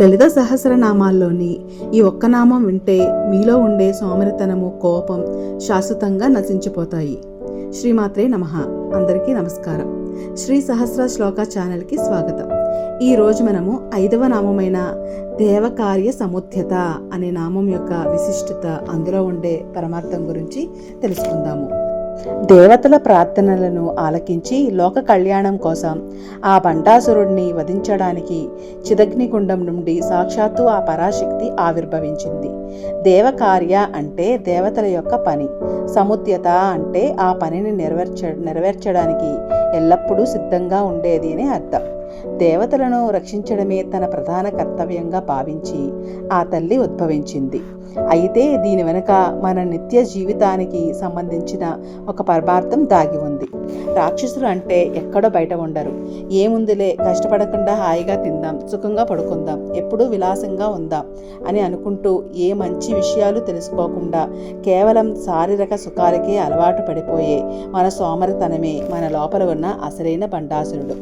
లలిత సహస్రనామాల్లోని ఈ ఒక్క నామం వింటే మీలో ఉండే సోమరితనము, కోపం శాశ్వతంగా నశించిపోతాయి. శ్రీమాత్రే నమః. అందరికీ నమస్కారం. శ్రీ సహస్ర శ్లోక ఛానల్కి స్వాగతం. ఈరోజు మనము 5వ నామమైన దేవకార్య సముద్యత అనే నామం యొక్క విశిష్టత, అందులో ఉండే పరమార్థం గురించి తెలుసుకుందాము. దేవతల ప్రార్థనలను ఆలకించి లోక కళ్యాణం కోసం ఆ బండాసురుడిని వధించడానికి చిదగ్నికుండం నుండి సాక్షాత్తు ఆ పరాశక్తి ఆవిర్భవించింది. దేవకార్య అంటే దేవతల యొక్క పని, సముద్యత అంటే ఆ పనిని నెరవేర్చడానికి ఎల్లప్పుడూ సిద్ధంగా ఉండేది అని అర్థం. దేవతలను రక్షించడమే తన ప్రధాన కర్తవ్యంగా భావించి ఆ తల్లి ఉద్భవించింది. అయితే దీని వెనుక మన నిత్య జీవితానికి సంబంధించిన ఒక పరమార్థం దాగి ఉంది. రాక్షసులు అంటే ఎక్కడో బయట ఉండరు. ఏముందిలే, కష్టపడకుండా హాయిగా తిందాం, సుఖంగా పడుకుందాం, ఎప్పుడూ విలాసంగా ఉందాం అని అనుకుంటూ ఏ మంచి విషయాలు తెలుసుకోకుండా కేవలం శారీరక సుఖాలకే అలవాటు పడిపోయే మన సోమరితనమే మన లోపల ఉన్న అసలైన బండాసురుడు.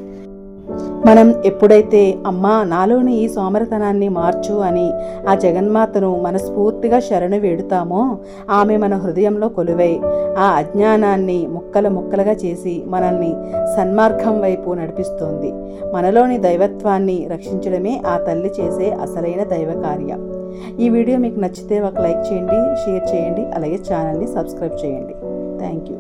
మనం ఎప్పుడైతే అమ్మా నాలోని ఈ సోమరితనాన్ని మార్చు అని ఆ జగన్మాతను మనస్ఫూర్తిగా శరణు వేడుతామో, ఆమె మన హృదయంలో కొలువై ఆ అజ్ఞానాన్ని ముక్కలు ముక్కలుగా చేసి మనల్ని సన్మార్గం వైపు నడిపిస్తోంది. మనలోని దైవత్వాన్ని రక్షించడమే ఆ తల్లి చేసే అసలైన దైవ కార్యం. ఈ వీడియో మీకు నచ్చితే ఒక లైక్ చేయండి, షేర్ చేయండి, అలాగే ఛానల్ని సబ్స్క్రైబ్ చేయండి. Thank you.